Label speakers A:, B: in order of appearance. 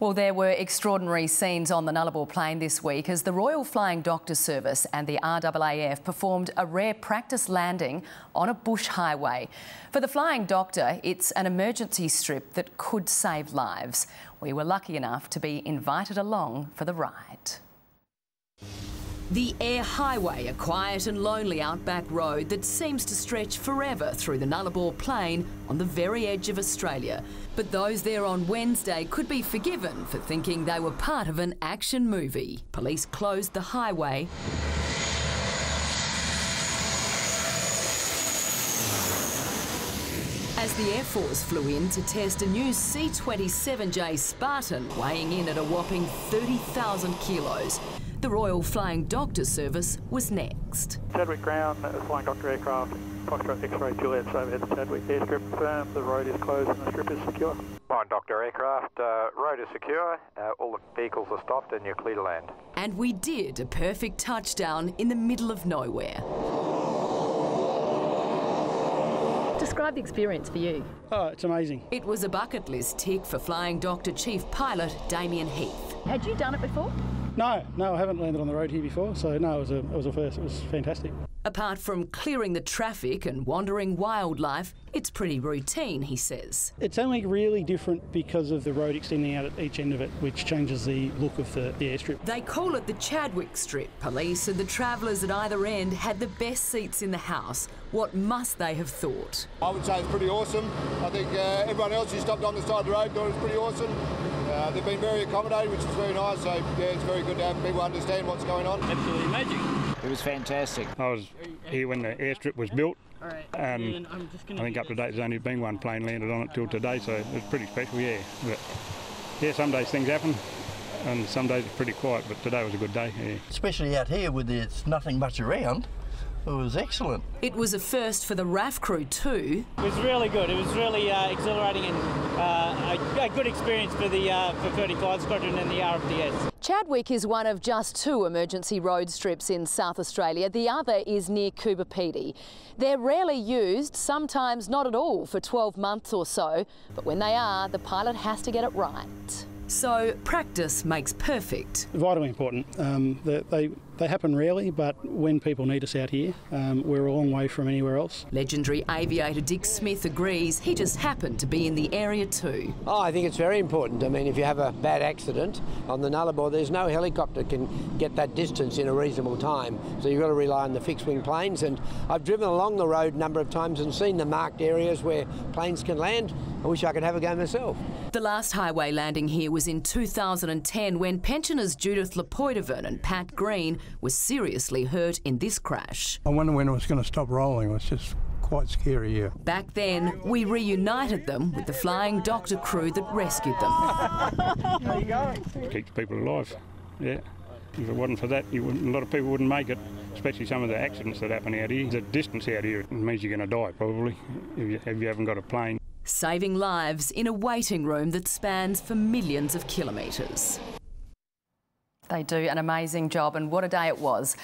A: Well, there were extraordinary scenes on the Nullarbor Plain this week as the Royal Flying Doctor Service and the RAAF performed a rare practice landing on a bush highway. For the Flying Doctor, it's an emergency strip that could save lives. We were lucky enough to be invited along for the ride.
B: The Air Highway, a quiet and lonely outback road that seems to stretch forever through the Nullarbor Plain on the very edge of Australia. But those there on Wednesday could be forgiven for thinking they were part of an action movie. Police closed the highway as the Air Force flew in to test a new C-27J Spartan weighing in at a whopping 30,000 kilos. The Royal Flying Doctor Service was next.
C: Chadwick ground, Flying Doctor aircraft, Foxtrot X-ray Juliet, overhead the Chadwick airstrip confirmed the road is closed and the strip is secure.
D: Flying Doctor aircraft, road is secure, all the vehicles are stopped and you're clear to land.
B: And we did a perfect touchdown in the middle of nowhere.
E: Describe the experience for you.
F: Oh, it's amazing.
B: It was a bucket list tick for Flying Doctor Chief Pilot Damien Heath.
E: Had you done it before?
F: No, I haven't landed on the road here before, so no, it was a first. It was fantastic.
B: Apart from clearing the traffic and wandering wildlife, it's pretty routine, he says.
F: It's only really different because of the road extending out at each end of it, which changes the look of the airstrip.
B: They call it the Chadwick Strip. Police and the travellers at either end had the best seats in the house. What must they have thought?
G: I would say it's pretty awesome. I think everyone else who stopped on the side of the road thought it was pretty awesome. They've been very accommodating, which is very nice, so yeah, it's very good to have people understand what's going on.
H: Absolutely magic.
I: It was fantastic.
F: I was here when the airstrip was built. I think up to date there's only been one plane landed on it till today, so it's pretty special, yeah. But yeah, some days things happen and some days it's pretty quiet, but today was a good day, yeah.
J: Especially out here with there's nothing much around. It was excellent.
B: It was a first for the RAF crew too.
H: It was really good. It was really exhilarating and a good experience for the for 35 Squadron and the RFDS.
E: Chadwick is one of just 2 emergency road strips in South Australia. The other is near Coober. They're rarely used, sometimes not at all, for 12 months or so. But when they are, the pilot has to get it right.
B: So practice makes perfect.
F: Vitally important. They happen rarely, but when people need us out here, we're a long way from anywhere else.
B: Legendary aviator Dick Smith agrees. He just happened to be in the area too.
K: Oh, I think it's very important. I mean, if you have a bad accident on the Nullarbor, there's no helicopter can get that distance in a reasonable time. So you've got to rely on the fixed-wing planes. And I've driven along the road a number of times and seen the marked areas where planes can land. I wish I could have a go myself.
B: The last highway landing here was in 2010 when pensioners Judith Lepoidovan and Pat Green were seriously hurt in this crash.
L: I wonder when it was going to stop rolling. It was just quite scary, yeah.
B: Back then, we reunited them with the Flying Doctor crew that rescued them.
F: There you go. It keeps people alive, yeah. If it wasn't for that, a lot of people wouldn't make it, especially some of the accidents that happen out here. The distance out here means you're going to die, probably, if you haven't got a plane.
B: Saving lives in a waiting room that spans for millions of kilometres.
A: They do an amazing job, and what a day it was.